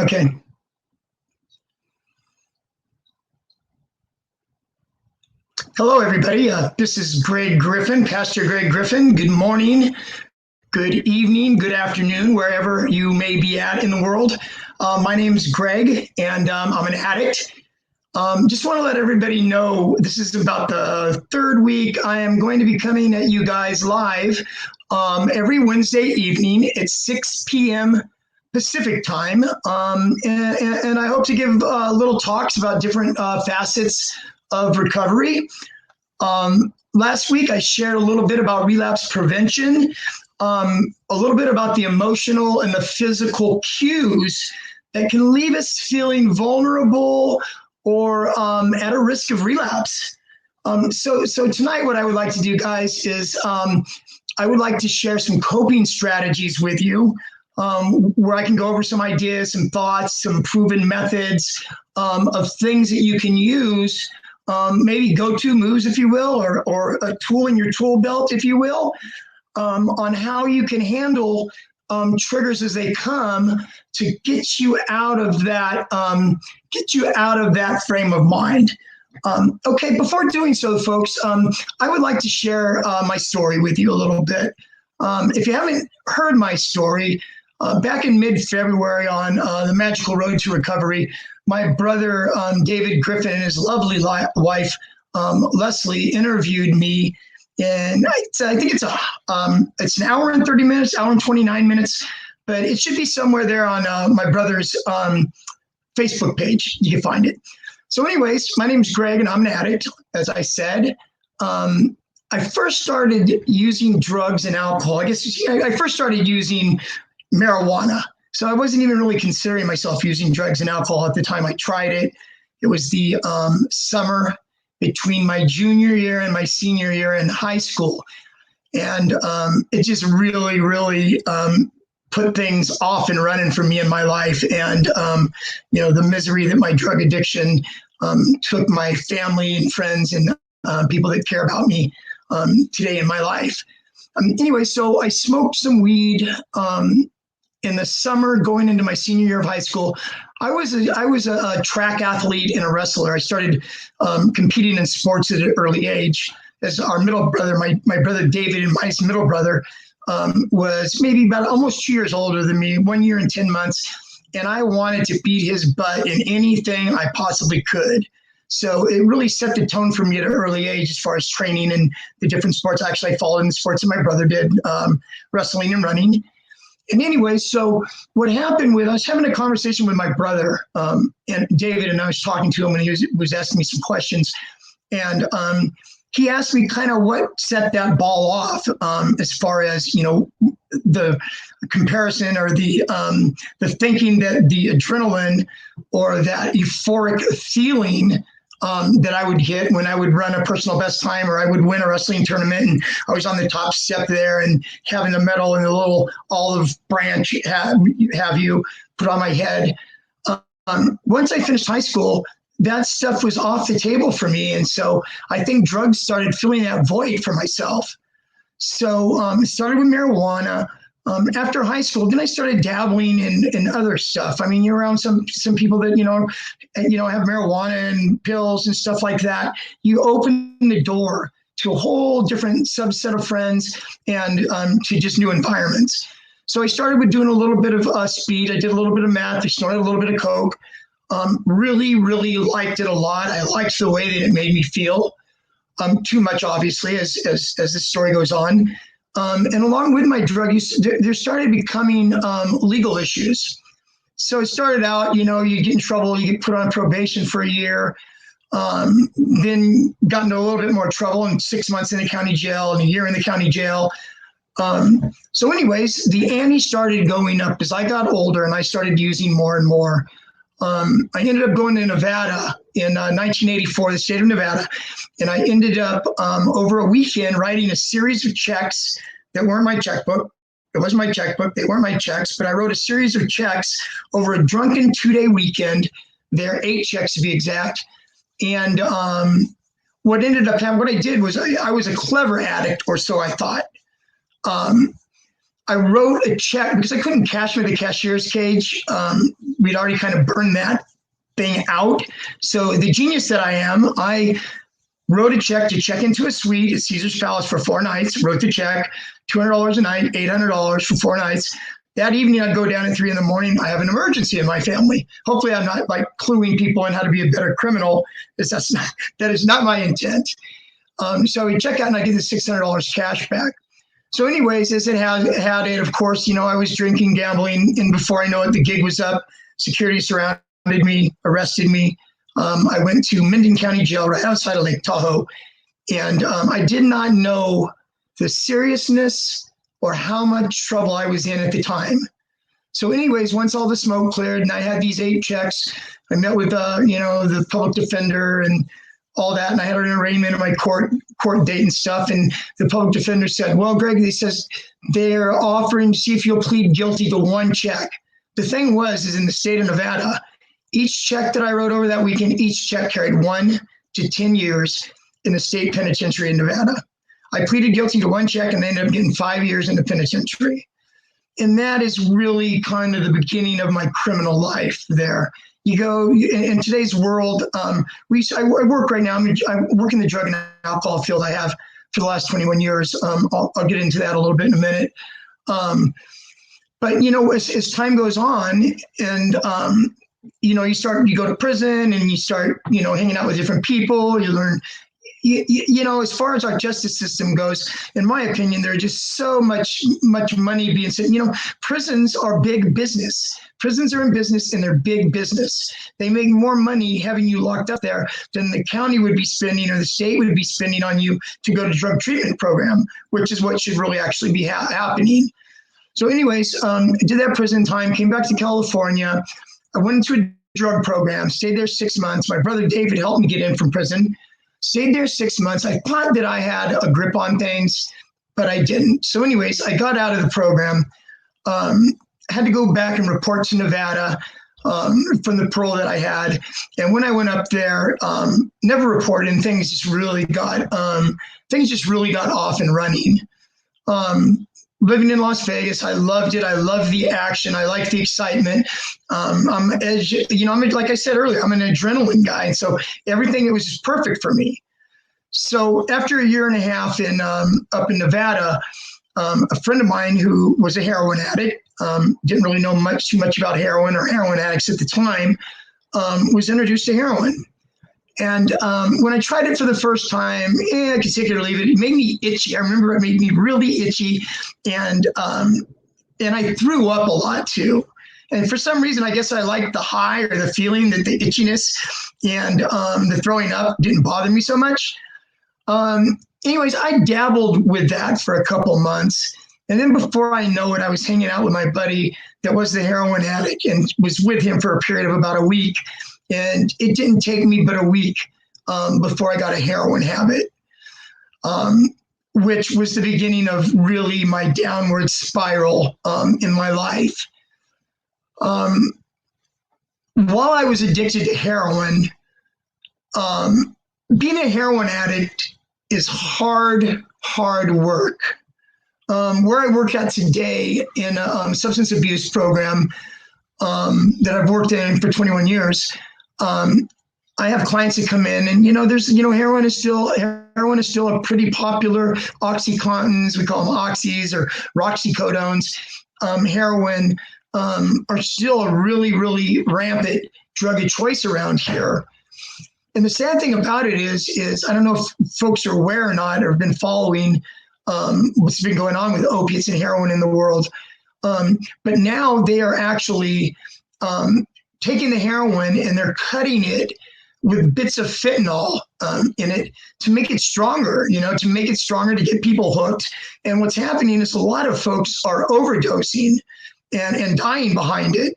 Okay. Hello, everybody. This is Greg Griffin, Pastor Greg Griffin. Good morning, good evening, good afternoon, wherever you may be at in the world. My name's Greg, and I'm an addict. Just want to let everybody know this is about the third week. I am going to be coming at you guys live every Wednesday evening at 6 p.m. Pacific time. And I hope to give little talks about different facets of recovery. Last week, I shared a little bit about relapse prevention, a little bit about the emotional and the physical cues that can leave us feeling vulnerable or at a risk of relapse. So tonight, what I would like to do, guys, is I would like to share some coping strategies with you, where I can go over some ideas, some thoughts, some proven methods of things that you can use, maybe go-to moves, if you will, or a tool in your tool belt, if you will, on how you can handle triggers as they come to get you out of that frame of mind. Okay, before doing so, folks, I would like to share my story with you a little bit. If you haven't heard my story, back in mid-February on the Magical Road to Recovery, my brother, David Griffin, and his lovely wife, Leslie, interviewed me. And I think it's an hour and 30 minutes, hour and 29 minutes, but it should be somewhere there on my brother's Facebook page. You can find it. So anyways, my name's Greg, and I'm an addict, as I said. I first started using drugs and alcohol. I guess I first started using marijuana. So I wasn't even really considering myself using drugs and alcohol at the time I tried it. It was the summer between my junior year and my senior year in high school. And it just really, really put things off and running for me in my life. And, the misery that my drug addiction took my family and friends and people that care about me today in my life. Anyway, so I smoked some weed in the summer going into my senior year of high school. I was a track athlete and a wrestler. I started competing in sports at an early age. As our middle brother, my brother David, and my middle brother was maybe about almost 2 years older than me, 1 year and 10 months. And I wanted to beat his butt in anything I possibly could. So it really set the tone for me at an early age as far as training and the different sports. Actually, I followed in the sports that my brother did, wrestling and running. And anyway, so what happened I was having a conversation with my brother and David, and I was talking to him, and he was asking me some questions. And he asked me kind of what set that ball off as far as, the comparison or the thinking that the adrenaline or that euphoric feeling that I would get when I would run a personal best time, or I would win a wrestling tournament and I was on the top step there and having the medal and the little olive branch have you put on my head. Once I finished high school, that stuff was off the table for me. And so I think drugs started filling that void for myself. So it started with marijuana. After high school, then I started dabbling in other stuff. I mean, you're around some people that, have marijuana and pills and stuff like that. You open the door to a whole different subset of friends and to just new environments. So I started with doing a little bit of speed. I did a little bit of meth. I snorted a little bit of coke. Really, really liked it a lot. I liked the way that it made me feel. Too much, obviously, as the story goes on. And along with my drug use, there started becoming legal issues. So it started out, you get in trouble, you get put on probation for a year, then got into a little bit more trouble, and 6 months in the county jail and a year in the county jail. So anyways, the ante started going up as I got older and I started using more and more. I ended up going to Nevada in 1984, the state of Nevada, and I ended up over a weekend writing a series of checks that weren't my checkbook. It wasn't my checkbook. They weren't my checks, but I wrote a series of checks over a drunken 2-day weekend. There are 8 checks to be exact. And what ended up happening, what I did was I was a clever addict, or so I thought. I I wrote a check because I couldn't cash me the cashier's cage. We'd already kind of burned that thing out. So the genius that I am, I wrote a check to check into a suite at Caesar's Palace for 4 nights, wrote the check, $200 a night, $800 for 4 nights. That evening, I'd go down at 3 a.m. I have an emergency in my family. Hopefully, I'm not like cluing people in how to be a better criminal, because that is not my intent. So we check out and I get the $600 cash back. So anyways, as it had it, of course, I was drinking, gambling, and before I know it, the gig was up. Security surrounded me, arrested me. I went to Minden County Jail right outside of Lake Tahoe, and I did not know the seriousness or how much trouble I was in at the time. So anyways, once all the smoke cleared and I had these 8 checks, I met with, the public defender and all that. And I had an arraignment of my court date and stuff. And the public defender said, well, Greg, he says, they're offering to see if you'll plead guilty to 1 check. The thing is in the state of Nevada, each check that I wrote over that weekend, each check carried 1 to 10 years in the state penitentiary in Nevada. I pleaded guilty to 1 check and they ended up getting 5 years in the penitentiary. And that is really kind of the beginning of my criminal life there. You go in today's world, I work right now. I work in the drug and alcohol field. I have for the last 21 years. I'll get into that a little bit in a minute. But as time goes on and, you go to prison and you start, hanging out with different people, you learn, as far as our justice system goes, in my opinion, there's just so much money being spent. Prisons are big business. Prisons are in business and they're big business. They make more money having you locked up there than the county would be spending or the state would be spending on you to go to drug treatment program, which is what should really actually be happening. So anyways, I did that prison time, came back to California. I went into a drug program, stayed there 6 months. My brother David helped me get in from prison. Stayed there 6 months. I thought that I had a grip on things, but I didn't. So anyways, I got out of the program. I had to go back and report to Nevada from the parole that I had. And when I went up there, never reported, and things just really got off and running. Living in Las Vegas, I loved it. I love the action. I like the excitement. I'm like I said earlier, I'm an adrenaline guy. And so everything, it was just perfect for me. So after a year and a half up in Nevada, a friend of mine who was a heroin addict, didn't really know too much about heroin or heroin addicts at the time, was introduced to heroin. And when I tried it for the first time, I could take it or leave it. It made me itchy. I remember it made me really itchy. And I threw up a lot too. And for some reason, I guess I liked the high or the feeling that the itchiness and the throwing up didn't bother me so much. Anyways, I dabbled with that for a couple months. And then before I know it, I was hanging out with my buddy that was the heroin addict and was with him for a period of about a week. And it didn't take me but a week before I got a heroin habit, which was the beginning of really my downward spiral in my life. While I was addicted to heroin, being a heroin addict is hard work. Where I work at today in a substance abuse program that I've worked in for 21 years, I have clients that come in and, heroin is still a pretty popular. Oxycontins, we call them oxys or roxycodones. Heroin are still a really rampant drug of choice around here. And the sad thing about it is I don't know if folks are aware or not or have been following what's been going on with opiates and heroin in the world. But now they are actually taking the heroin and they're cutting it with bits of fentanyl in it to make it stronger, to get people hooked. And what's happening is a lot of folks are overdosing and dying behind it.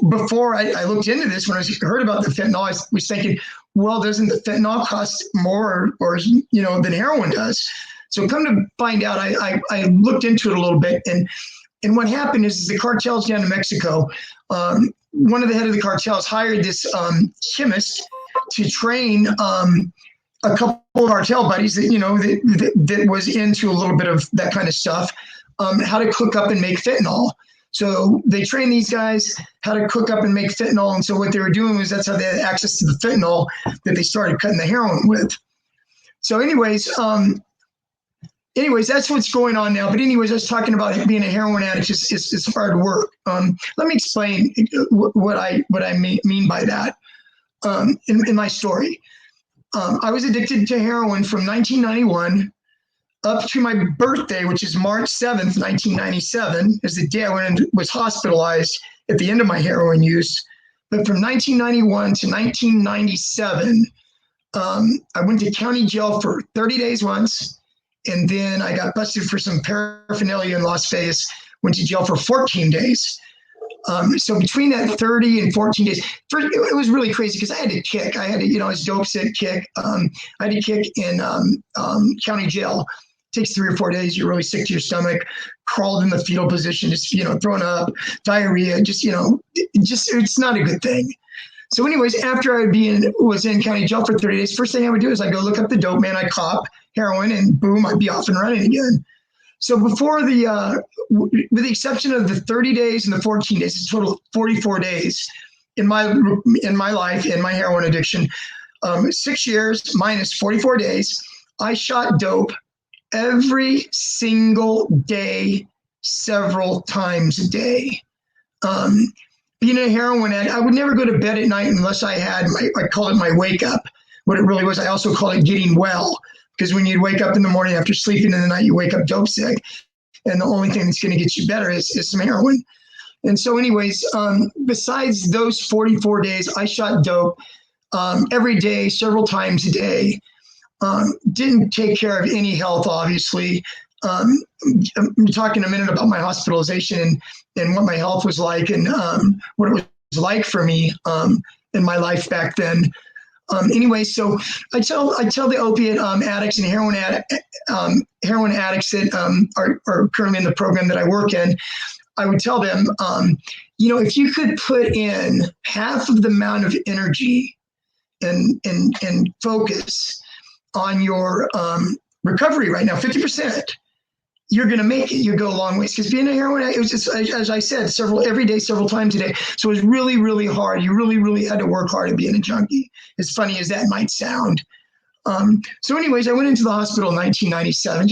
Before I looked into this, when I heard about the fentanyl, I was thinking, well, doesn't the fentanyl cost more or than heroin does? So come to find out, I looked into it a little bit, and what happened is the cartels down in Mexico, one of the head of the cartels hired this chemist to train a couple of cartel buddies that, that was into a little bit of that kind of stuff, how to cook up and make fentanyl. So they trained these guys how to cook up and make fentanyl. And so what they were doing was that's how they had access to the fentanyl that they started cutting the heroin with. So anyways, that's what's going on now. But anyways, I was talking about being a heroin addict is hard work. Let me explain what I mean by that in my story. I was addicted to heroin from 1991 up to my birthday, which is March 7th, 1997, is the day I was hospitalized at the end of my heroin use. But from 1991 to 1997, I went to county jail for 30 days once, and then I got busted for some paraphernalia in Las Vegas, went to jail for 14 days. So between that 30 and 14 days, first, it was really crazy because I had to kick. I had to, I was dope sick, kick. I had to kick in county jail. It takes 3 or 4 days. You're really sick to your stomach, crawled in the fetal position, just, throwing up, diarrhea, just, it's not a good thing. So anyways, after I was in county jail for 30 days, first thing I would do is I go look up the dope man, I cop heroin, and boom, I'd be off and running again. So before with the exception of the 30 days and the 14 days, it's a total of 44 days in my life, in my heroin addiction, 6 years minus 44 days, I shot dope every single day, several times a day. Being a heroin addict, I would never go to bed at night unless I had I call it my wake up. What it really was, I also call it getting well. Because when you wake up in the morning after sleeping in the night, you wake up dope sick. And the only thing that's going to get you better is some heroin. And so anyways, besides those 44 days, I shot dope every day, several times a day. Didn't take care of any health, obviously. I'm talking a minute about my hospitalization and what my health was like and what it was like for me in my life back then. Anyway, so I tell the opiate addicts and heroin addicts that are currently in the program that I work in, I would tell them, if you could put in half of the amount of energy and focus on your recovery right now, 50%, you're going to make it. You go a long ways. Because being a heroin addict, it was just, as I said, every day, several times a day. So it was really, really hard. You really, really had to work hard at being a junkie, as funny as that might sound. So anyways, I went into the hospital in 1997.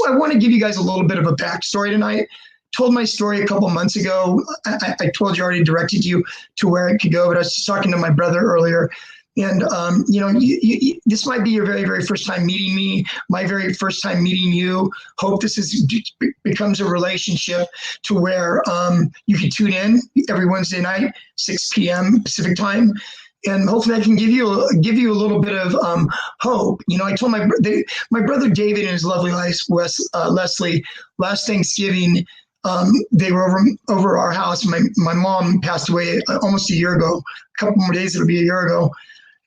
I want to give you guys a little bit of a backstory tonight. Told my story a couple months ago. I told you, already directed you to where it could go, but I was just talking to my brother earlier. And, this might be your very, very first time meeting me, my very first time meeting you. Hope this becomes a relationship to where you can tune in every Wednesday night, 6 p.m. Pacific time. And hopefully I can give you a little bit of hope. I told my brother David and his lovely wife, Leslie, last Thanksgiving, they were over our house. My mom passed away almost a year ago, a couple more days, it'll be a year ago.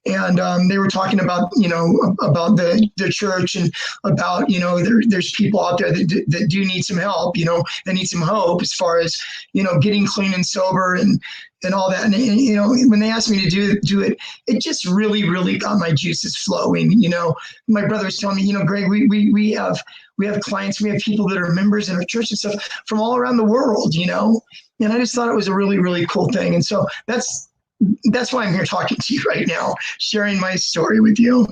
And they were talking about, about the church and about, there's people out there that do need some help, and need some hope as far as, getting clean and sober and all that. And when they asked me to do it, it just really, really got my juices flowing. My brother was telling me, Greg, we have clients, we have people that are members in our church and stuff from all around the world, and I just thought it was a really, really cool thing. And so that's why I'm here talking to you right now, sharing my story with you.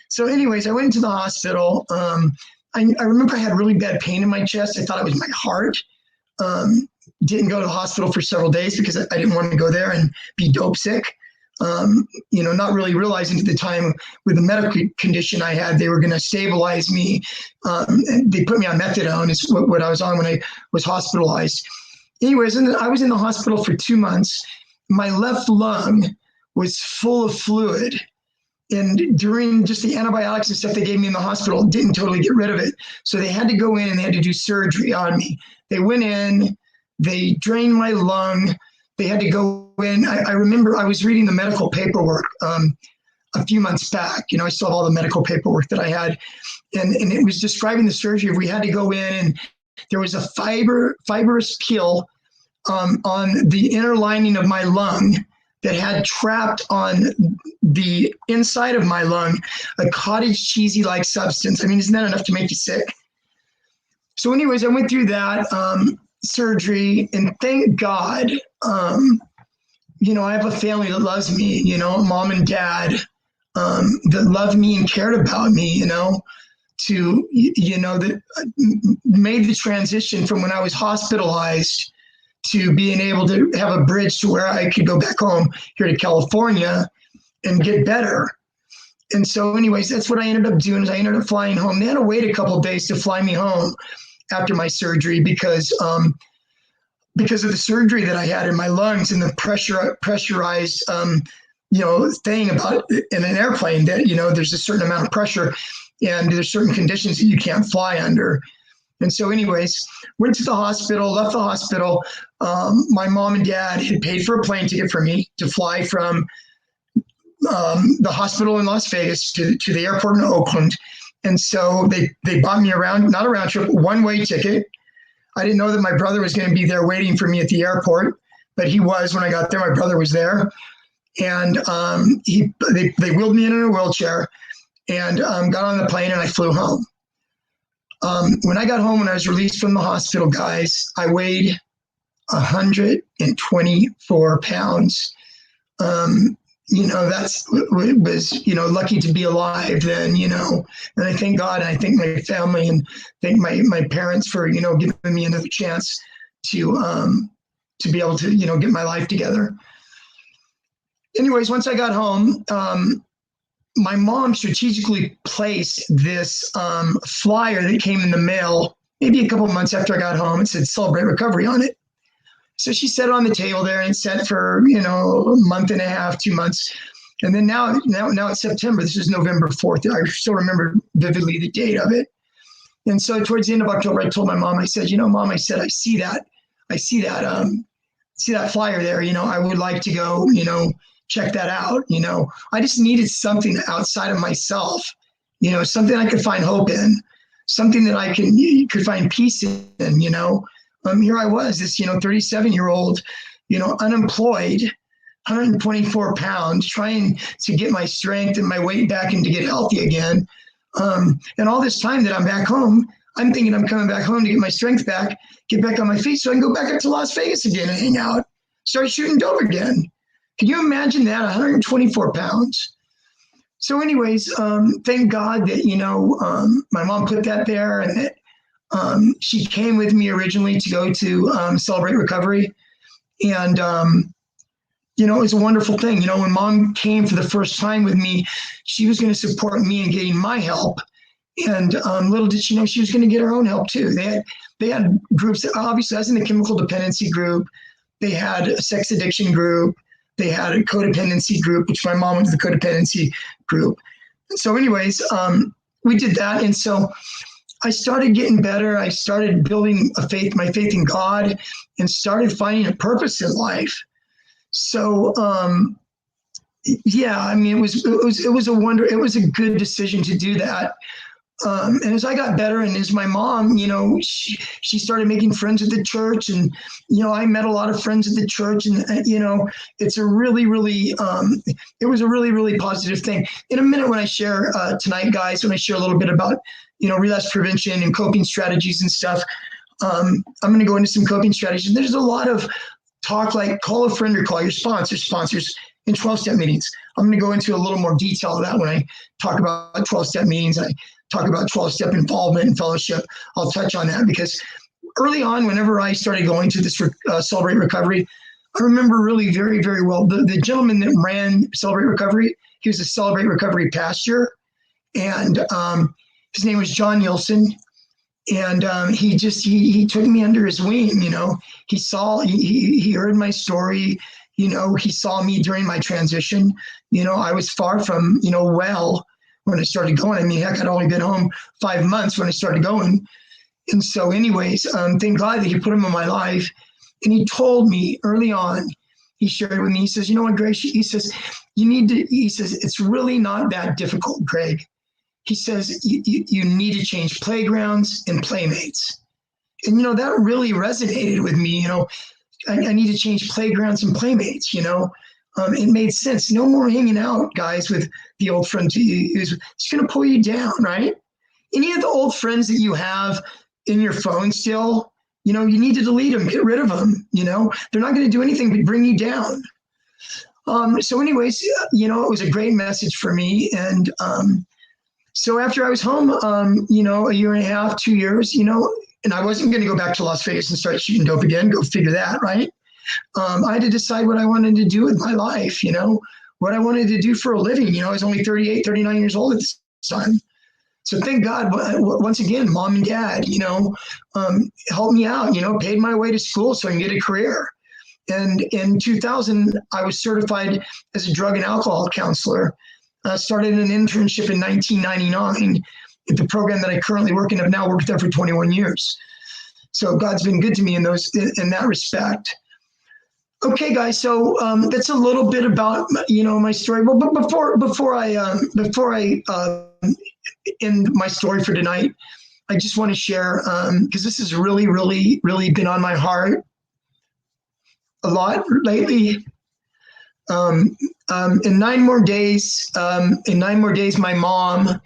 So anyways, I went into the hospital. I remember I had really bad pain in my chest. I thought it was my heart. Didn't go to the hospital for several days because I didn't want to go there and be dope sick. Not really realizing at the time with the medical condition I had, they were going to stabilize me. And they put me on methadone is what I was on when I was hospitalized. Anyways, and I was in the hospital for 2 months. My left lung was full of fluid. And during just the antibiotics and stuff they gave me in the hospital, didn't totally get rid of it. So they had to go in and they had to do surgery on me. They went in, they drained my lung. They had to go in. I remember I was reading the medical paperwork a few months back. I saw all the medical paperwork that I had. And it was describing the surgery. We had to go in and there was a fibrous peel on the inner lining of my lung that had trapped on the inside of my lung a cottage cheesy-like substance. I mean, isn't that enough to make you sick? So anyways, I went through that surgery, and thank God, you know, I have a family that loves me, you know, mom and dad that loved me and cared about me, you know, that made the transition from when I was hospitalized to being able to have a bridge to where I could go back home here to California and get better. And so anyways, that's what I ended up doing is I ended up flying home. They had to wait a couple of days to fly me home after my surgery because of the surgery that I had in my lungs and the pressurized, you know, thing about in an airplane that, you know, there's a certain amount of pressure and there's certain conditions that you can't fly under. And so anyways, went to the hospital, left the hospital. My mom and dad had paid for a plane ticket for me to fly from the hospital in Las Vegas to the airport in Oakland. And so they bought me not a round trip, one-way ticket. I didn't know that my brother was going to be there waiting for me at the airport, but he was when I got there. My brother was there. And they wheeled me in a wheelchair and got on the plane and I flew home. When I got home, when I was released from the hospital, guys, I weighed 124 pounds. You know, was, you know, lucky to be alive then, you know, and I thank God and I thank my family and thank my parents for, you know, giving me another chance to be able to, you know, get my life together. Anyways, once I got home, my mom strategically placed this flyer that came in the mail maybe a couple of months after I got home. It said "Celebrate Recovery" on it. So she set it on the table there and sat for, you know, a month and a half, 2 months. And then now it's September. This is November 4th. I still remember vividly the date of it. And so towards the end of October, I told my mom, I said, you know, Mom, I said, I see that flyer there. You know, I would like to go, you know, check that out. You know, I just needed something outside of myself, you know, something I could find hope in, something that I could find peace in, you know. Here I was, this, you know, 37-year-old, you know, unemployed, 124 pounds, trying to get my strength and my weight back and to get healthy again. And all this time that I'm back home, I'm thinking I'm coming back home to get my strength back, get back on my feet so I can go back up to Las Vegas again and hang out, start shooting dope again. Can you imagine that? 124 pounds. So anyways, thank God that, you know, my mom put that there and that she came with me originally to go to Celebrate Recovery. And, you know, it was a wonderful thing. You know, when Mom came for the first time with me, she was going to support me in getting my help. And little did she know she was going to get her own help too. They had groups that obviously I was in the chemical dependency group. They had a sex addiction group. They had a codependency group, which my mom went to the codependency group. And so anyways, we did that. And so I started getting better. I started building my faith in God and started finding a purpose in life. So, yeah, I mean, it was a wonder. It was a good decision to do that. And as I got better and as my mom, you know, she started making friends at the church and, you know, I met a lot of friends at the church and, you know, it's a really, really, it was a really, really positive thing. In a minute when I share tonight, guys, when I share a little bit about, you know, relapse prevention and coping strategies and stuff, I'm going to go into some coping strategies. There's a lot of talk like call a friend or call your sponsors in 12-step meetings. I'm going to go into a little more detail of that when I talk about 12-step meetings and I talk about 12-step involvement and fellowship. I'll touch on that because early on, whenever I started going to this Celebrate Recovery, I remember really very, very well. The gentleman that ran Celebrate Recovery, he was a Celebrate Recovery pastor, and his name was John Nielsen. And he took me under his wing. You know, he heard my story. You know, he saw me during my transition. You know, I was far from, you know, well when I started going. I mean, heck, I'd only been home 5 months when I started going. And so anyways, thank God that he put him in my life. And he told me early on, he shared with me, he says, you know what, Greg, he says, it's really not that difficult, Greg. He says, you need to change playgrounds and playmates. And, you know, that really resonated with me. You know, I need to change playgrounds and playmates, you know. it made sense. No more hanging out, guys, with the old friends. It's going to pull you down, right? Any of the old friends that you have in your phone still, you need to delete them, get rid of them. They're not going to do anything but bring you down. So anyways, it was a great message for me. And so after I was home, a year and a half, 2 years, and I wasn't going to go back to Las Vegas and start shooting dope again. Go figure that, right? I had to decide what I wanted to do with my life, what I wanted to do for a living. I was only 38, 39 years old at this time. So thank God, once again, mom and dad, helped me out, paid my way to school so I can get a career. And in 2000, I was certified as a drug and alcohol counselor. Started an internship in 1999 at the program that I currently work in. I've now worked there for 21 years. So God's been good to me in that respect. Okay, guys. So that's a little bit about my story. Well, but before I end my story for tonight, I just want to share because this has really, really, really been on my heart a lot lately. In 9 more days, my mom,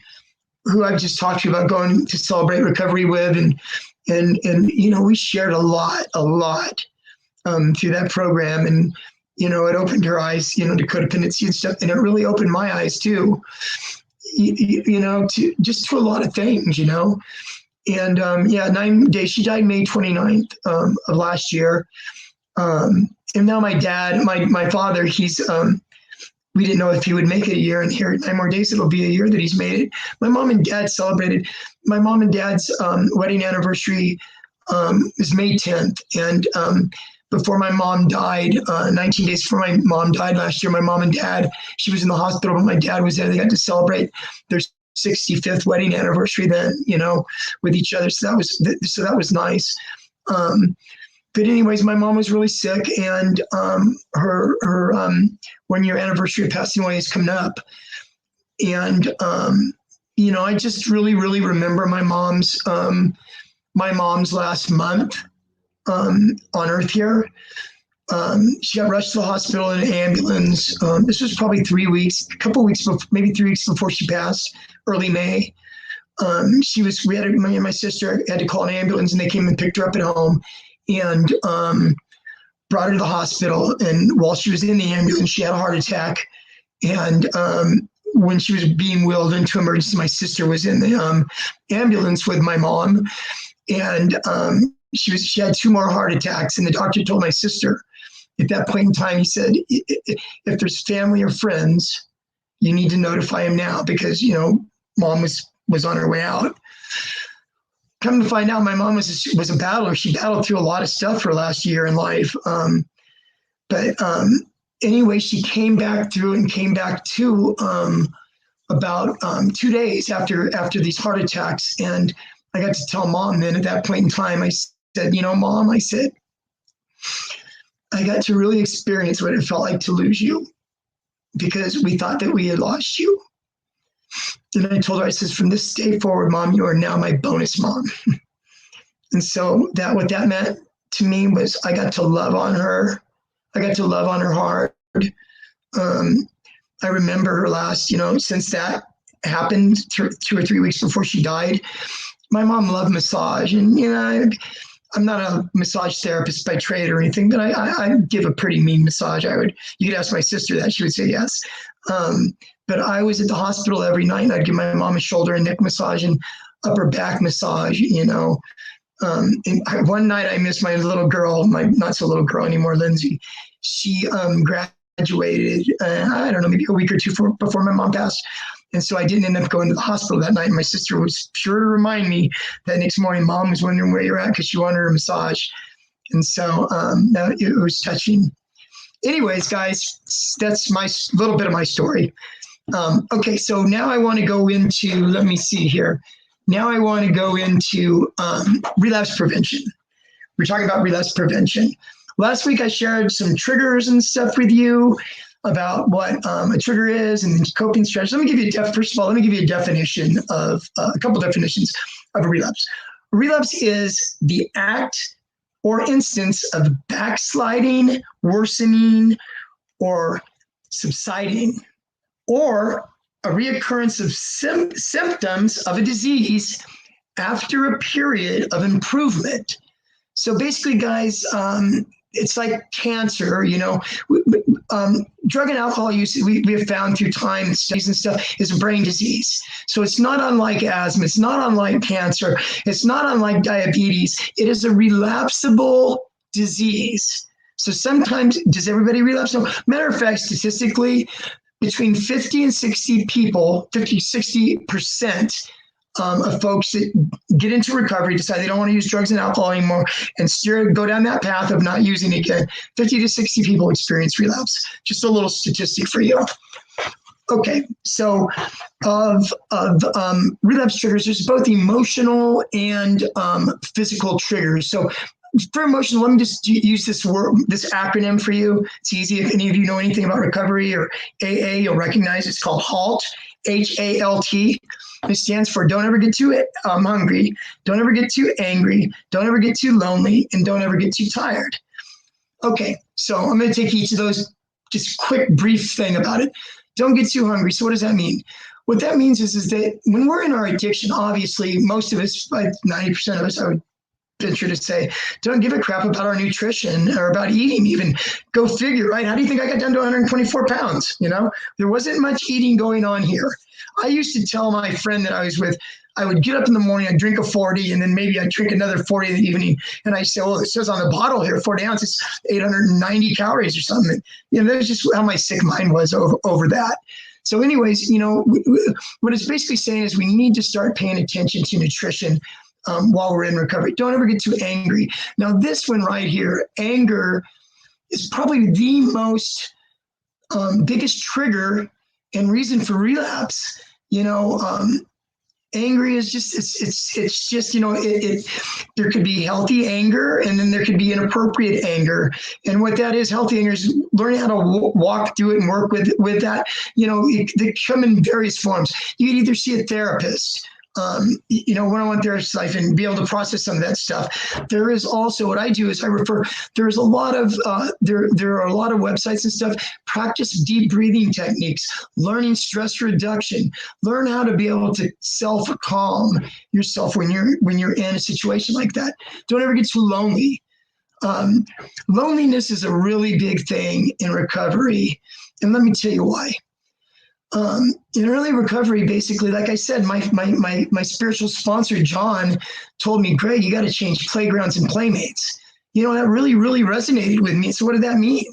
who I've just talked to you about going to celebrate recovery with, and we shared a lot through that program, and it opened her eyes, to codependency and stuff, and it really opened my eyes too, to just to a lot of things, and 9 days. She died May 29th of last year. And now my dad, my father, he's, we didn't know if he would make it a year, and here 9 more days, it'll be a year that he's made it. My mom and dad celebrated. My mom and dad's wedding anniversary is May 10th. And before my mom died, 19 days before my mom died last year, my mom and dad, she was in the hospital, but my dad was there. They got to celebrate their 65th wedding anniversary then, with each other. So that was nice. But anyways, my mom was really sick, and her 1-year anniversary of passing away is coming up. And I just really, really remember my mom's last month on Earth here. She got rushed to the hospital in an ambulance. This was probably 3 weeks, a couple weeks, maybe 3 weeks before she passed, early May. Me and my sister had to call an ambulance, and they came and picked her up at home and brought her to the hospital. And while she was in the ambulance, she had a heart attack. And when she was being wheeled into emergency, my sister was in the ambulance with my mom. And she had 2 more heart attacks. And the doctor told my sister at that point in time, he said, if there's family or friends, you need to notify him now, because, mom was on her way out. Come to find out, my mom was a battler. She battled through a lot of stuff her last year in life. But anyway, she came back through and came back to about 2 days after these heart attacks. And I got to tell mom then at that point in time, I said, Mom, I said, I got to really experience what it felt like to lose you, because we thought that we had lost you. And I told her, I says, from this day forward, Mom, you are now my bonus mom. And so what that meant to me was I got to love on her. I got to love on her hard. I remember her last, since that happened 2 or 3 weeks before she died, my mom loved massage. And, I'm not a massage therapist by trade or anything, but I give a pretty mean massage. You could ask my sister that, she would say yes. But I was at the hospital every night, and I'd give my mom a shoulder and neck massage and upper back massage, and one night I missed my little girl, my not so little girl anymore, Lindsay. She graduated, I don't know, maybe a week or two before my mom passed. And so I didn't end up going to the hospital that night. And my sister was sure to remind me that next morning, Mom was wondering where you're at, because she wanted her massage. And so it was touching. Anyways, guys, that's my little bit of my story. Okay, so now I want to go into, let me see here. Now I want to go into relapse prevention. We're talking about relapse prevention. Last week I shared some triggers and stuff with you about what a trigger is and coping strategies. Let me give you a definition of a couple definitions of a relapse. A relapse is the act or instance of backsliding, worsening, or subsiding, or a reoccurrence of symptoms of a disease after a period of improvement. So basically, guys, it's like cancer, drug and alcohol use, we have found through time and studies and stuff, is a brain disease. So it's not unlike asthma. It's not unlike cancer. It's not unlike diabetes. It is a relapsable disease. So sometimes, does everybody relapse? No. Matter of fact, statistically, between 50 and 60 people, 50, 60% of folks that get into recovery, decide they don't want to use drugs and alcohol anymore, and go down that path of not using it again, 50 to 60 people experience relapse. Just a little statistic for you. Okay, so of relapse triggers, there's both emotional and physical triggers. So for emotional, let me just use this acronym for you. It's easy. If any of you know anything about recovery or AA, you'll recognize it's called HALT, HALT. It stands for don't ever get too hungry, don't ever get too angry, don't ever get too lonely, and don't ever get too tired. Okay, so I'm going to take each of those, just quick, brief thing about it. Don't get too hungry. So what does that mean? What that means is that when we're in our addiction, obviously, most of us, like 90% of us, I would venture to say, don't give a crap about our nutrition or about eating even. Go figure, right? How do you think I got down to 124 pounds? There wasn't much eating going on here. I used to tell my friend that I was with, I would get up in the morning, I'd drink a 40, and then maybe I'd drink another 40 in the evening. And I say, well, it says on the bottle here, 40 ounces, 890 calories or something. That's just how my sick mind was over that. So anyways, what it's basically saying is we need to start paying attention to nutrition while we're in recovery. Don't ever get too angry. Now, this one right here, anger is probably the most biggest trigger and reason for relapse. Angry is just, it's just, there could be healthy anger, and then there could be inappropriate anger. And what that is, healthy anger is learning how to walk through it and work with that. They come in various forms. You could either see a therapist, one-on-one therapist life, and be able to process some of that stuff. There is also, what I do is I refer, there's a lot of, there are a lot of websites and stuff, practice deep breathing techniques, learning stress reduction, learn how to be able to self-calm yourself when you're in a situation like that. Don't ever get too lonely. Loneliness is a really big thing in recovery. And let me tell you why. In early recovery, basically, like I said, my spiritual sponsor, John, told me, Greg, you got to change playgrounds and playmates. That really, really resonated with me. So what did that mean?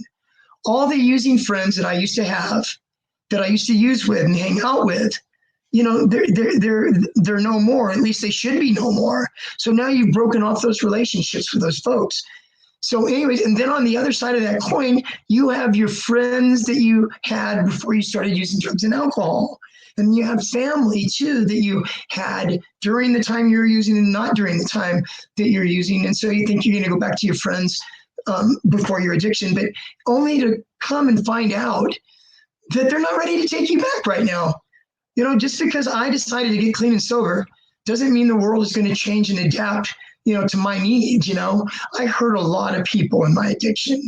All the using friends that I used to have, that I used to use with and hang out with, they're no more. At least they should be no more. So now you've broken off those relationships with those folks. So anyways, and then on the other side of that coin, you have your friends that you had before you started using drugs and alcohol. And you have family too that you had during the time you were using and not during the time that you're using. And so you think you're going to go back to your friends before your addiction, but only to come and find out that they're not ready to take you back right now. Just because I decided to get clean and sober doesn't mean the world is going to change and adapt to my needs. I hurt a lot of people in my addiction.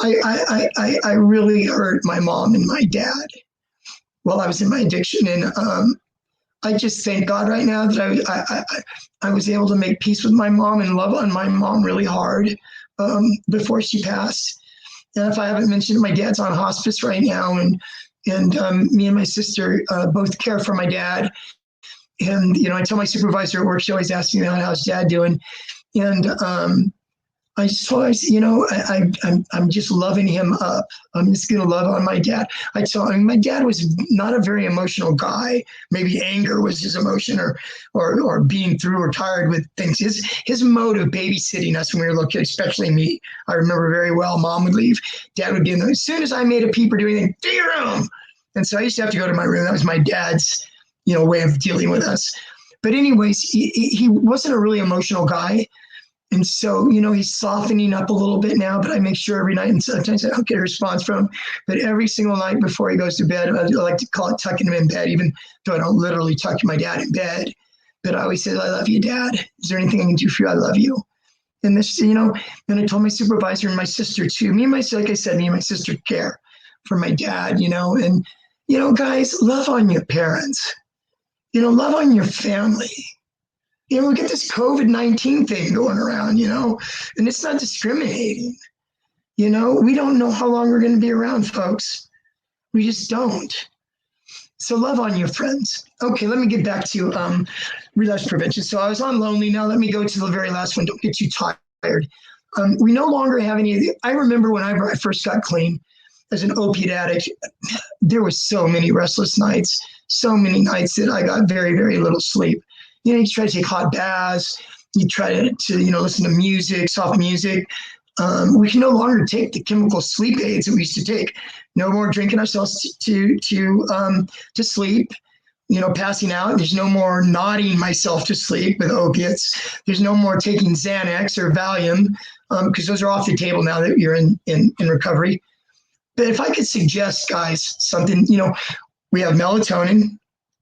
I really hurt my mom and my dad while I was in my addiction. And I just thank God right now that I was able to make peace with my mom and love on my mom really hard before she passed. And if I haven't mentioned, my dad's on hospice right now, and me and my sister both care for my dad. And, I tell my supervisor at work, she always asks me, how's dad doing? And I just told her, I'm just loving him up. I'm just going to love on my dad. I tell him, my dad was not a very emotional guy. Maybe anger was his emotion, or being through or tired with things. His mode of babysitting us when we were little kids, especially me, I remember very well. Mom would leave. Dad would be in there. As soon as I made a peep or do anything, to your room. And so I used to have to go to my room. That was my dad's way of dealing with us. But anyways, he wasn't a really emotional guy. And so, he's softening up a little bit now, but I make sure every night, and sometimes I don't get a response from him, but every single night before he goes to bed, I like to call it tucking him in bed, even though I don't literally tuck my dad in bed. But I always say, I love you, Dad. Is there anything I can do for you? I love you. And this, and I told my supervisor and my sister too. Like I said, me and my sister care for my dad, and, guys, love on your parents, love on your family. We get this COVID-19 thing going around, and it's not discriminating. We don't know how long we're going to be around, folks. We just don't. So love on your friends. Okay, let me get back to relapse prevention. So I was on lonely. Now let me go to the very last one. Don't get too tired. We no longer have any of the, I remember whenever I first got clean as an opiate addict, there were so many restless nights, so many nights that I got very, very little sleep. You try to take hot baths, you try to listen to music, soft music. We can no longer take the chemical sleep aids that we used to take. No more drinking ourselves to sleep, passing out. There's no more nodding myself to sleep with opiates. There's no more taking Xanax or Valium, because those are off the table now that you're in recovery. But if I could suggest, guys, something, we have melatonin,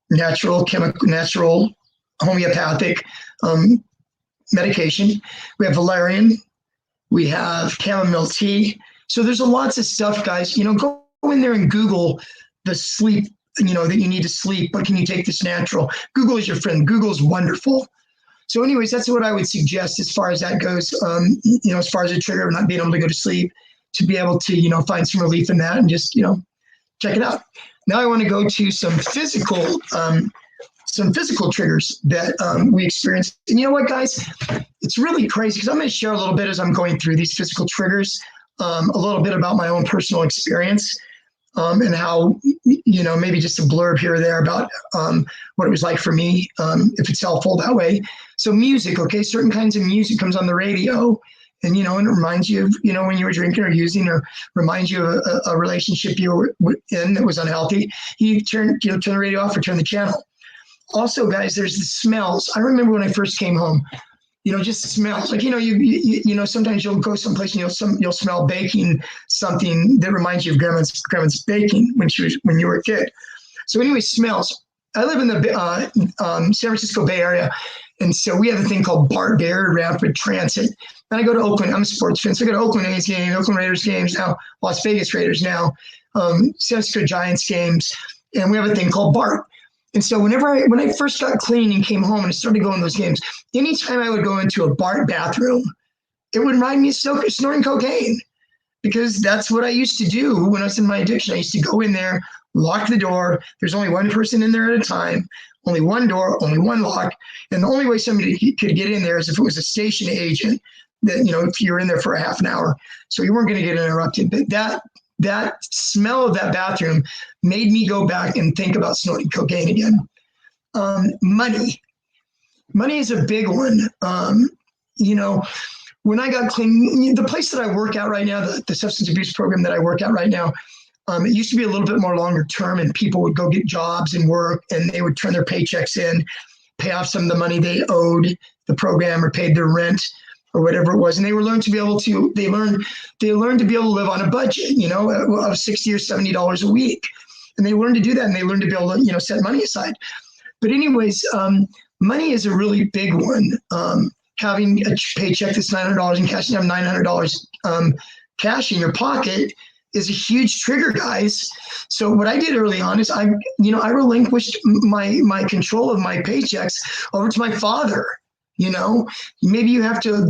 natural homeopathic medication. We have valerian. We have chamomile tea. So there's lots of stuff, guys. Go in there and Google the sleep, that you need to sleep. But can you take this natural? Google is your friend. Google's wonderful. So anyways, that's what I would suggest as far as that goes. As far as a trigger of not being able to go to sleep, to be able to, find some relief in that and just, check it out. Now I want to go to some physical triggers that we experience. And you know what, guys? It's really crazy because I'm going to share a little bit as I'm going through these physical triggers, a little bit about my own personal experience, and how, maybe just a blurb here or there about what it was like for me, if it's helpful that way. So music, okay, certain kinds of music comes on the radio, and, and it reminds you of, when you were drinking or using, or reminds you of a relationship you were in that was unhealthy. You turn the radio off or turn the channel. Also, guys, there's the smells. I remember when I first came home, just smells. Like, you sometimes you'll go someplace and you'll smell baking, something that reminds you of grandma's baking when you were a kid. So anyway, smells. I live in the San Francisco Bay Area, and so we have a thing called BART, Bay Area Rapid Transit. And I go to Oakland. I'm a sports fan, so I go to Oakland A's games, Oakland Raiders games now, Las Vegas Raiders now, San Francisco Giants games, and we have a thing called BART. And so when I first got clean and came home and I started going to those games, anytime I would go into a BART bathroom, it would remind me of snorting cocaine, because that's what I used to do when I was in my addiction. I used to go in there, lock the door. There's only one person in there at a time, only one door, only one lock. And the only way somebody could get in there is if it was a station agent, that, if you were in there for a half an hour. So you weren't going to get interrupted. But that smell of that bathroom made me go back and think about snorting cocaine again. Money is a big one. When I got clean, the place that I work at right now, the substance abuse program that I work at right now, it used to be a little bit more longer term, and people would go get jobs and work, and they would turn their paychecks in, pay off some of the money they owed the program or paid their rent or whatever it was. And they learned to be able to live on a budget, of $60 or $70 a week. And they learned to do that, and they learned to be able to, set money aside. But anyways, money is a really big one. Having a paycheck that's $900 and cashing up $900 cash in your pocket is a huge trigger, guys. So what I did early on is I relinquished my control of my paychecks over to my father. Maybe you have to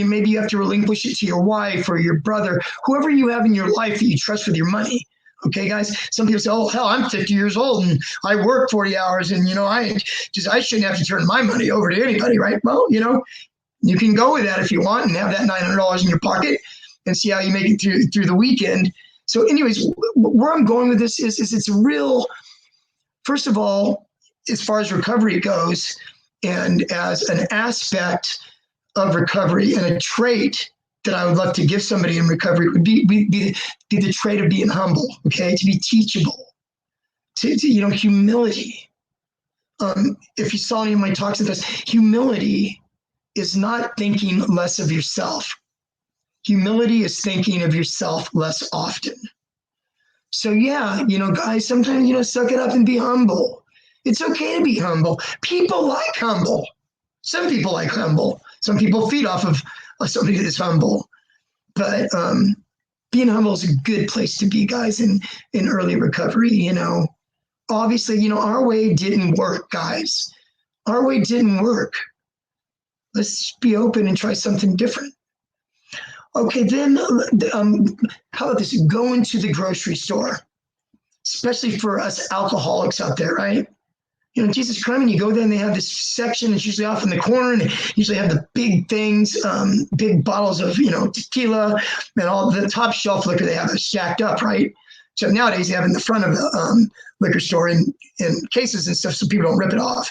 maybe you have to relinquish it to your wife or your brother, whoever you have in your life that you trust with your money. Okay, guys. Some people say, "Oh, hell, I'm 50 years old and I work 40 hours, and I shouldn't have to turn my money over to anybody, right?" Well, you can go with that if you want and have that $900 in your pocket and see how you make it through the weekend. So, anyways, where I'm going with this is it's real. First of all, as far as recovery goes, and as an aspect of recovery and a trait that I would love to give somebody in recovery would be the trait of being humble, okay? To be teachable, to humility. If you saw any of my talks with us, humility is not thinking less of yourself. Humility is thinking of yourself less often. So yeah, guys, sometimes, suck it up and be humble. It's okay to be humble. People like humble. Some people like humble. Some people feed off of somebody that's humble. But being humble is a good place to be, guys, in early recovery. You know, obviously, you know, our way didn't work, guys. Our way didn't work. Let's be open and try something different. Okay, then how about this? Go into the grocery store, especially for us alcoholics out there, right? You know, Jesus Christ, when you go there and they have this section, it's usually off in the corner, and they usually have the big things, big bottles of, you know, tequila and all the top shelf liquor they have is stacked up, right? So nowadays they have in the front of the liquor store in cases and stuff so people don't rip it off.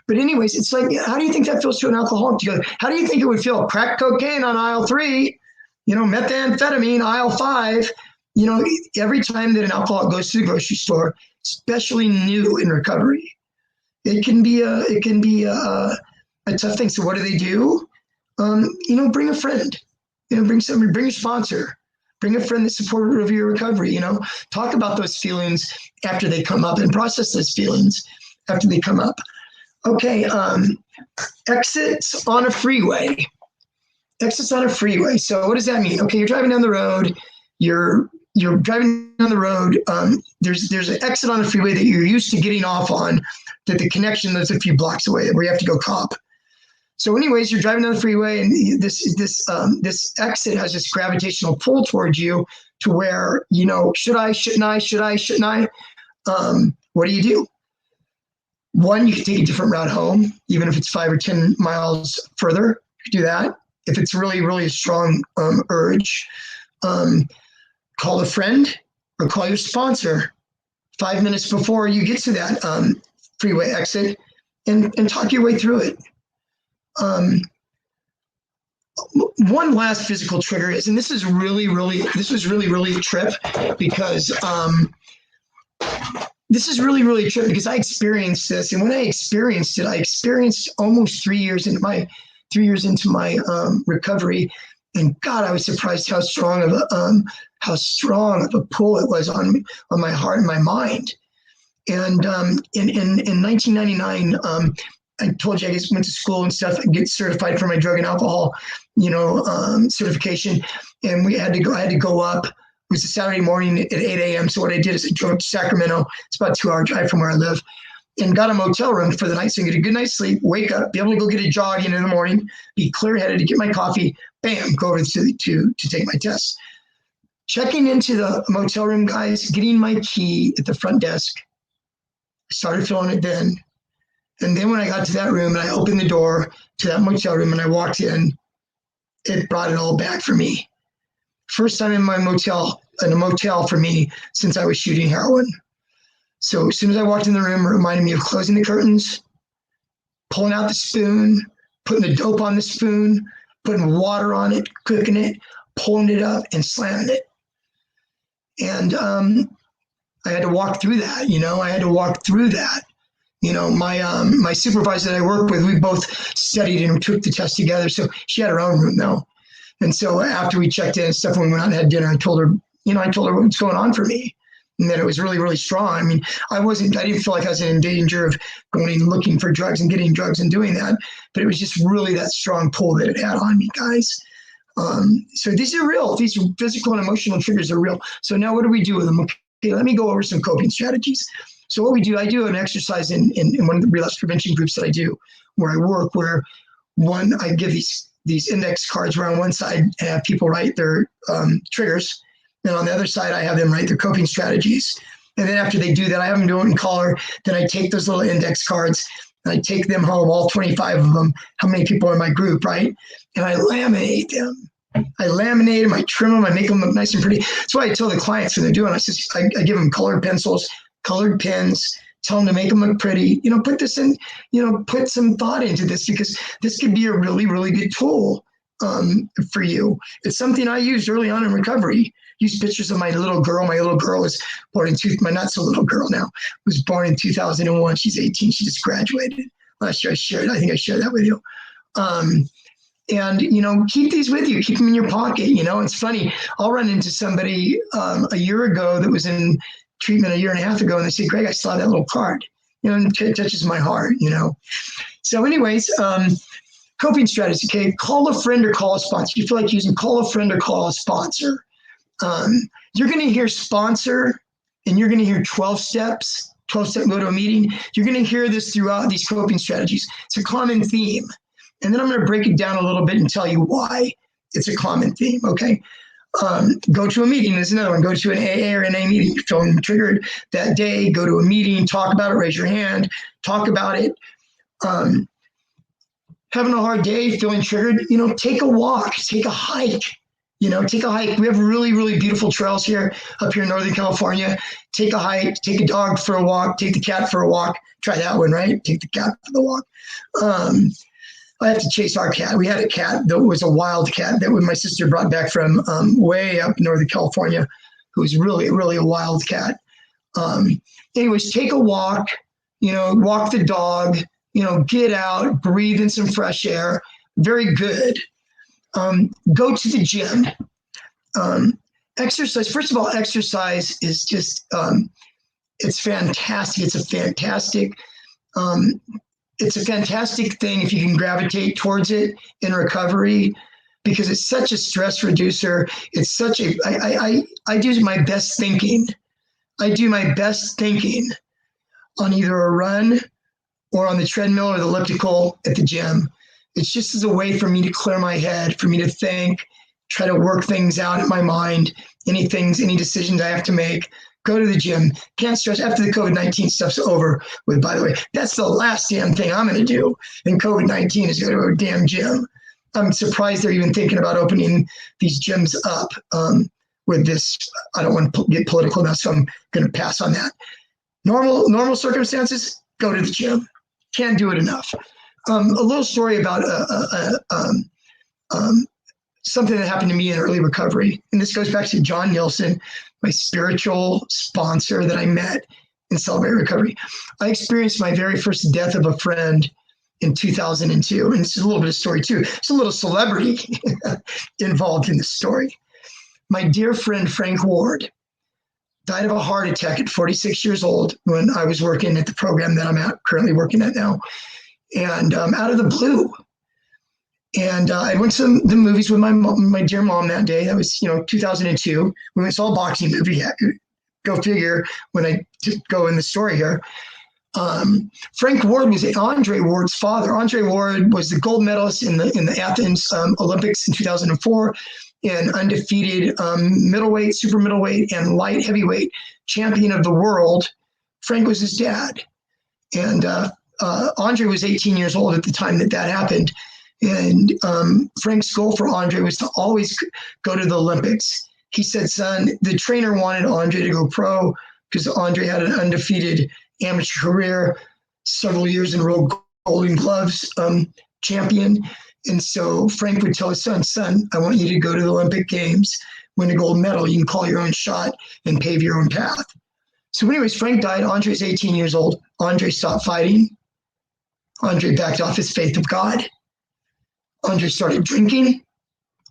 But anyways, it's like, how do you think that feels to an alcoholic? How do you think it would feel? Crack cocaine on aisle 3, you know, methamphetamine, aisle 5. You know, every time that an alcoholic goes to the grocery store, especially new in recovery, it can be a tough thing. So what do? You know, bring a friend. You know, bring somebody, bring a sponsor, bring a friend that's supportive of your recovery. You know, talk about those feelings after they come up and process those feelings after they come up. Okay, exits on a freeway. Exits on a freeway. So what does that mean? Okay, you're driving down the road. You're driving down the road. There's an exit on a freeway that you're used to getting off on, that the connection lives a few blocks away, where you have to go cop. So anyways, you're driving down the freeway, and this exit has this gravitational pull towards you to where, you know, should I, shouldn't I? What do? One, you can take a different route home, even if it's 5 or 10 miles further. You can do that. If it's really, really a strong urge, call a friend or call your sponsor 5 minutes before you get to that freeway exit and talk your way through it. One last physical trigger is, and this was really a trip because I experienced this. And when I experienced it, I experienced almost 3 years into my recovery. And God, I was surprised how strong of a pull it was on my heart and my mind. And in 1999, I told you I just went to school and stuff and get certified for my drug and alcohol, you know, certification. And I had to go up. It was a Saturday morning at 8 a.m. So what I did is I drove to Sacramento. It's about a 2-hour drive from where I live, and got a motel room for the night so I can get a good night's sleep, wake up, be able to go get a jog in the morning, be clear-headed to get my coffee, bam, go over to take my test. Checking into the motel room, guys, getting my key at the front desk. I started feeling it then. And then when I got to that room and I opened the door to that motel room and I walked in, it brought it all back for me. First time in a motel for me since I was shooting heroin. So as soon as I walked in the room, it reminded me of closing the curtains, pulling out the spoon, putting the dope on the spoon, putting water on it, cooking it, pulling it up and slamming it. And I had to walk through that, you know, You know, my supervisor that I worked with, we both studied and took the test together. So she had her own room though. And so after we checked in and stuff, when we went out and had dinner, I told her what's going on for me. And that it was really, really strong. I mean, I didn't feel like I was in danger of going and looking for drugs and getting drugs and doing that. But it was just really that strong pull that it had on me, guys. So these are real. These physical and emotional triggers are real. So now what do we do with them? Okay, let me go over some coping strategies. So what we do, I do an exercise in one of the relapse prevention groups that I do, where I work, where I give these index cards where on one side I have people write their triggers, and on the other side I have them write their coping strategies. And then after they do that, I have them do it in color. Then I take those little index cards and I take them home, all 25 of them, how many people are in my group, right? And I laminate them. I trim them, I make them look nice and pretty. That's why I tell the clients when they're doing it, I give them colored pencils, colored pens, tell them to make them look pretty. You know, put this in, you know, put some thought into this, because this could be a really, really good tool for you. It's something I used early on in recovery. Used pictures of my little girl. My little girl was born in my not so little girl now, was born in 2001. She's 18. She just graduated last year. I think I shared that with you. And, you know, keep these with you. Keep them in your pocket. You know, it's funny. I'll run into somebody a year ago that was in treatment a year and a half ago, and they say, Greg, I saw that little card. You know, and it touches my heart, you know. So anyways, coping strategies, okay? Call a friend or call a sponsor. If you feel like using, call a friend or call a sponsor. You're going to hear sponsor, and you're going to hear 12 steps, 12-step go to a meeting. You're going to hear this throughout these coping strategies. It's a common theme. And then I'm going to break it down a little bit and tell you why it's a common theme, okay? Go to a meeting is another one. Go to an AA or NA meeting. You're feeling triggered that day, go to a meeting, talk about it, raise your hand, talk about it. Having a hard day, feeling triggered, take a walk, take a hike, take a hike. We have really, really beautiful trails here up here in Northern California. Take a hike, take a dog for a walk, take the cat for a walk. Try that one, right? Take the cat for the walk. I have to chase our cat. We had a cat that was a wild cat that my sister brought back from way up Northern California, who was really, really a wild cat. Anyways, take a walk, walk the dog, get out, breathe in some fresh air. Very good. Go to the gym. Exercise. First of all, exercise is just, it's fantastic. It's a fantastic thing if you can gravitate towards it in recovery, because it's such a stress reducer. It's such a, I do my best thinking. I do my best thinking on either a run or on the treadmill or the elliptical at the gym. It's just as a way for me to clear my head, for me to think, try to work things out in my mind, any decisions I have to make. Go to the gym. Can't stress after the COVID-19 stuff's over with, by the way, that's the last damn thing I'm going to do in COVID-19 is go to a damn gym. I'm surprised they're even thinking about opening these gyms up with this. I don't want to get political now, so I'm going to pass on that. Normal circumstances, go to the gym. Can't do it enough. A little story about something that happened to me in early recovery. And this goes back to John Nielsen, my spiritual sponsor that I met in Celebrate Recovery. I experienced my very first death of a friend in 2002. And it's a little bit of story too. It's a little celebrity involved in the story. My dear friend, Frank Ward, died of a heart attack at 46 years old when I was working at the program that I'm currently working at now. And out of the blue. And I went to the movies with my dear mom that day. That was, 2002. We went and saw a boxing movie. Go figure when I go in the story here. Frank Ward was Andre Ward's father. Andre Ward was the gold medalist in the Athens Olympics in 2004 and undefeated middleweight, super middleweight, and light heavyweight champion of the world. Frank was his dad. And Andre was 18 years old at the time that happened. And Frank's goal for Andre was to always go to the Olympics. He said, son, the trainer wanted Andre to go pro because Andre had an undefeated amateur career, several years in a row, Golden Gloves champion. And so Frank would tell his son, I want you to go to the Olympic Games, win a gold medal. You can call your own shot and pave your own path. So anyways, Frank died. Andre's 18 years old. Andre stopped fighting. Andre backed off his faith of God. Andre started drinking.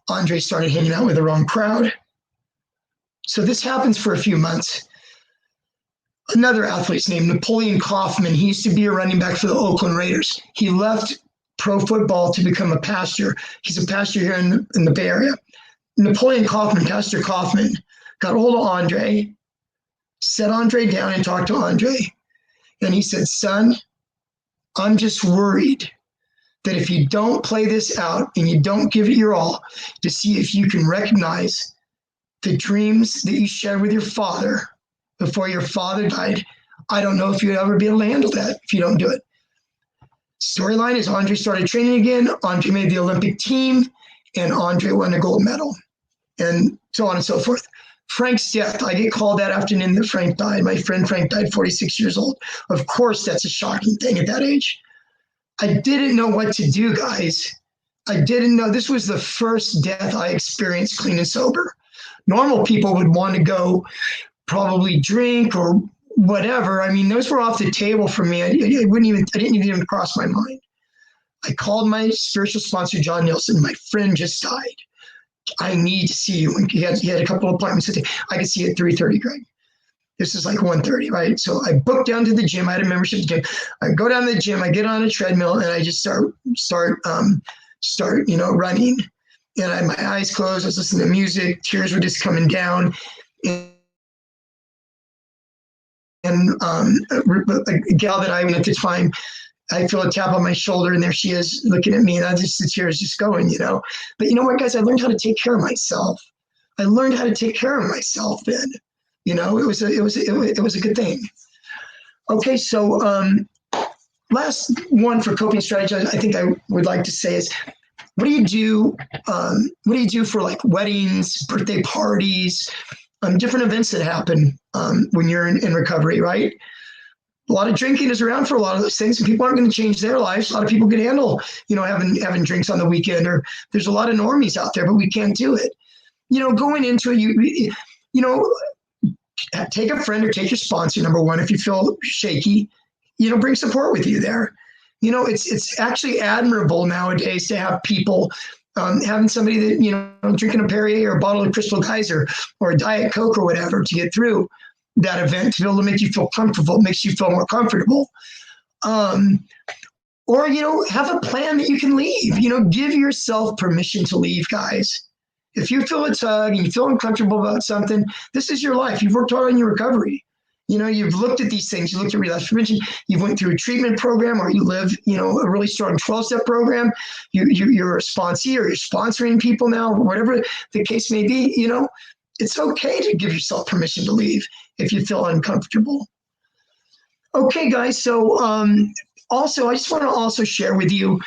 Andre started hanging out with the wrong crowd. So this happens for a few months. Another athlete's named Napoleon Kaufman. He used to be a running back for the Oakland Raiders. He left pro football to become a pastor. He's a pastor here in the Bay Area. Napoleon Kaufman, Pastor Kaufman, got a hold of Andre, set Andre down and talked to Andre. And he said, son, I'm just worried that if you don't play this out and you don't give it your all to see if you can recognize the dreams that you shared with your father before your father died, I don't know if you'd ever be able to handle that if you don't do it. Storyline is Andre started training again. Andre made the Olympic team and Andre won a gold medal and so on and so forth. Frank's death, I get called that afternoon that Frank died. My friend Frank died 46 years old. Of course, that's a shocking thing at that age. I didn't know what to do, guys. I didn't know. This was the first death I experienced clean and sober. Normal people would want to go probably drink or whatever. I mean, those were off the table for me. I didn't even cross my mind. I called my spiritual sponsor, John Nielsen. My friend just died. I need to see you. And he had a couple of appointments. I could see you at 3:30, Greg. This is like 1:30, right? So I booked down to the gym. I had a membership gym. I go down to the gym. I get on a treadmill and I just start running. and I had my eyes closed. I was listening to music. Tears were just coming down. And a gal that I went at the time, I feel a tap on my shoulder, and there she is looking at me, and the tears just going, But you know what, guys? I learned how to take care of myself. I learned how to take care of myself then. It was a good thing. Okay, so last one for coping strategy, I think I would like to say is, what do you do? What do you do for like weddings, birthday parties, different events that happen when you're in recovery, right? A lot of drinking is around for a lot of those things, and people aren't going to change their lives. A lot of people can handle, having drinks on the weekend, or there's a lot of normies out there, but we can't do it. Going into it, take a friend or take your sponsor, number one. If you feel shaky, bring support with you there. It's actually admirable nowadays to have people, having somebody that, drinking a Perrier or a bottle of Crystal Geyser or a Diet Coke or whatever to get through that event, to be able to make you feel comfortable. It makes you feel more comfortable. Or, have a plan that you can leave. Give yourself permission to leave, guys. If you feel a tug and you feel uncomfortable about something, this is your life. You've worked hard on your recovery. You've looked at these things. You looked at relapse prevention. You went through a treatment program, or you live, a really strong 12-step program. You're a sponsee, or you're sponsoring people now, whatever the case may be. It's okay to give yourself permission to leave if you feel uncomfortable. Okay, guys. So also, I just want to also share with you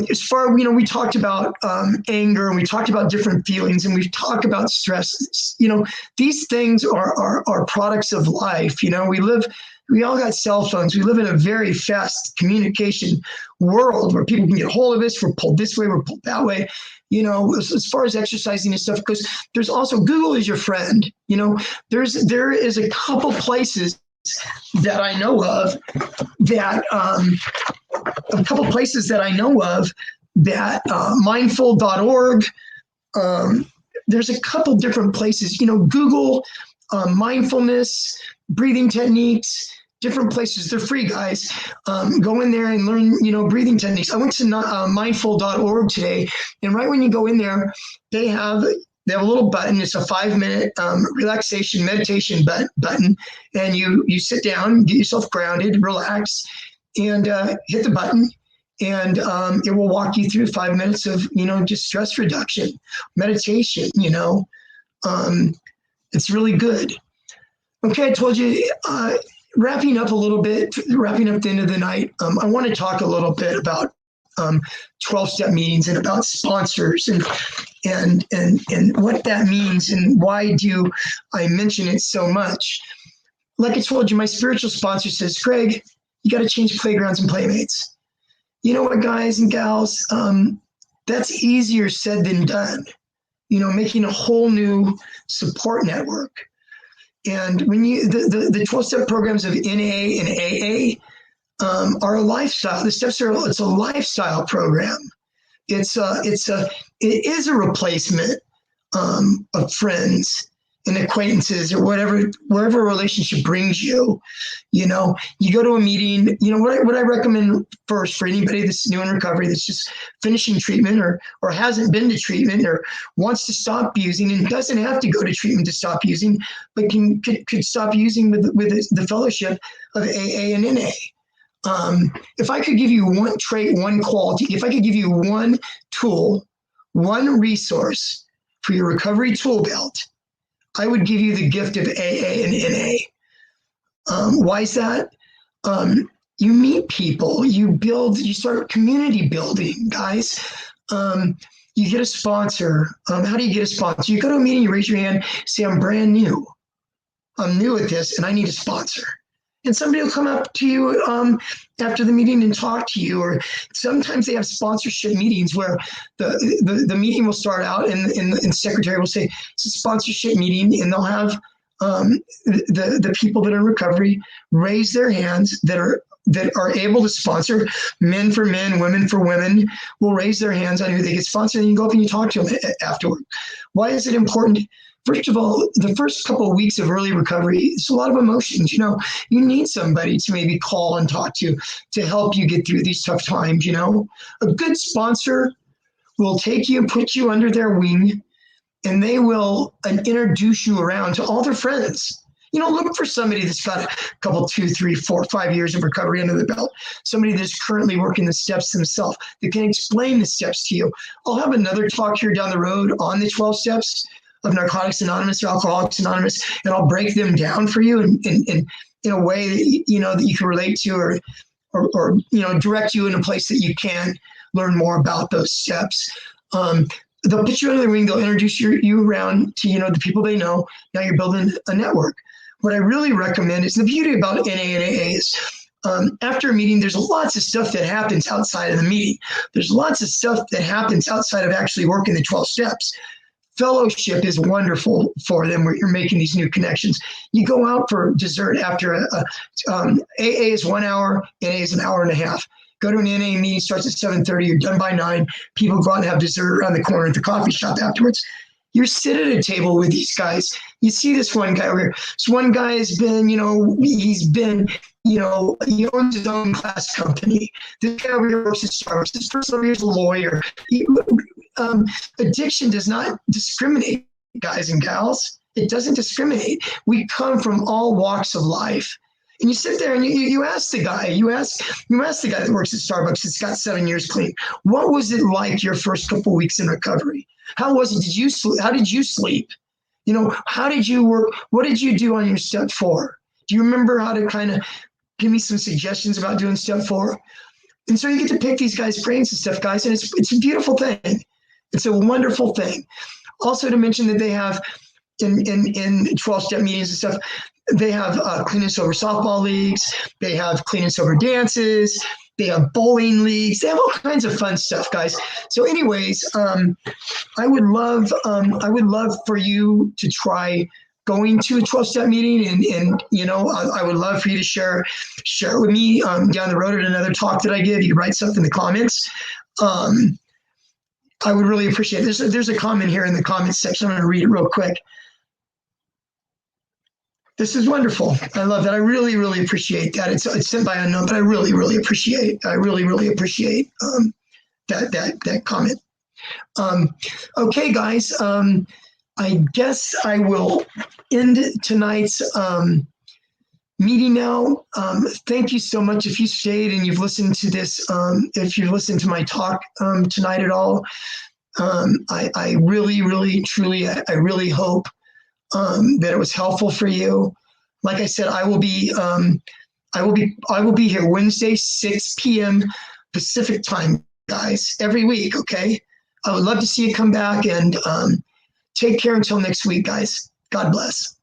as far, we talked about anger, and we talked about different feelings, and we've talked about stress. These things are products of life. We all got cell phones. We live in a very fast communication world where people can get hold of us. We're pulled this way, we're pulled that way. As far as exercising and stuff, because there's also Google is your friend. There is a couple places that I know of that mindful.org. There's a couple different places, Google mindfulness, breathing techniques, different places. They're free, guys. Go in there and learn, breathing techniques. I went to mindful.org today, and right when you go in there, they have a little button. It's a 5-minute relaxation meditation button, and you sit down, get yourself grounded, relax, and hit the button, and it will walk you through 5 minutes of just stress reduction, meditation. It's really good. Okay, I told you. Wrapping up the end of the night. I want to talk a little bit about 12-step meetings and about sponsors and what that means, and why do I mention it so much. Like I told you, my spiritual sponsor says, Greg, you got to change playgrounds and playmates. You know what, guys and gals, that's easier said than done. Making a whole new support network. And when the 12-step programs of NA and AA are a lifestyle. The steps it's a lifestyle program. It is a replacement of friends and acquaintances, or wherever a relationship brings you. You go to a meeting. What I recommend first for anybody that's new in recovery, that's just finishing treatment, or hasn't been to treatment, or wants to stop using, and doesn't have to go to treatment to stop using, but could stop using with the fellowship of AA and NA. If I could give you one trait, one quality, if I could give you one tool, one resource for your recovery tool belt, I would give you the gift of AA and NA. Why is that? You meet people, you start community building, guys. You get a sponsor. How do you get a sponsor? You go to a meeting, you raise your hand, say, I'm brand new. I'm new at this, and I need a sponsor. And somebody will come up to you after the meeting and talk to you. Or sometimes they have sponsorship meetings where the meeting will start out, and the secretary will say, it's a sponsorship meeting, and they'll have the people that are in recovery raise their hands that are able to sponsor. Men for men, women for women will raise their hands on who they get sponsored, and you go up and you talk to them afterward. Why is it important First of all, the first couple of weeks of early recovery, it's a lot of emotions. You know, you need somebody to maybe call and talk to help you get through these tough times. You know, a good sponsor will take you and put you under their wing, and they will introduce you around to all their friends. You know, look for somebody that's got a couple, 2, 3, 4, 5 years of recovery under the belt. Somebody that's currently working the steps themselves that can explain the steps to you. I'll have another talk here down the road on the 12 steps of Narcotics Anonymous or Alcoholics Anonymous, and I'll break them down for you in a way that you know that you can relate to, or you know, direct you in a place that you can learn more about those steps. They'll put you under the wing. They'll introduce you around to, you know, the people they know. Now you're building a network. What I really recommend is the beauty about NA and AA is after a meeting, there's lots of stuff that happens outside of the meeting. There's lots of stuff that happens outside of actually working the 12 steps. Fellowship is wonderful for them where you're making these new connections. You go out for dessert after AA is 1 hour, NA is an hour and a half. Go to an NA meeting, starts at 7:30, you're done by 9. People go out and have dessert around the corner at the coffee shop afterwards. You're sitting at a table with these guys. You see this one guy over here. This one guy has been, you know, he's been, you know, he owns his own glass company. This guy over here works at Starbucks. This person over here is a lawyer. Addiction does not discriminate, guys and gals. It doesn't discriminate. We come from all walks of life. And you sit there and you ask the guy, you ask the guy that works at Starbucks that's got 7 years clean, what was it like your first couple of weeks in recovery? How was it? Did you sleep? How did you sleep? You know, how did you work? What did you do on your step 4? Do you remember how to kind of give me some suggestions about doing step 4? And so you get to pick these guys' brains and stuff, guys, and it's a beautiful thing. It's a wonderful thing. Also to mention that they have in 12-step meetings and stuff, they have clean and sober softball leagues. They have clean and sober dances. They have bowling leagues. They have all kinds of fun stuff, guys. So anyways, I would love for you to try going to a 12-step meeting, and you know, I would love for you to share it with me down the road at another talk that I give. You can write something in the comments. I would really appreciate it. There's a comment here in the comments section. I'm going to read it real quick. This is wonderful. I love that. I really, really appreciate that. It's sent by unknown, but I really, really appreciate that comment. Okay, guys. I guess I will end tonight's meeting now. Thank you so much. If you stayed and you've listened to this, if you've listened to my talk tonight at all, I really, really, truly, I really hope that it was helpful for you. Like I said, I will be here Wednesday, 6 p.m. Pacific time, guys, every week. Okay. I would love to see you come back, and take care until next week, guys. God bless.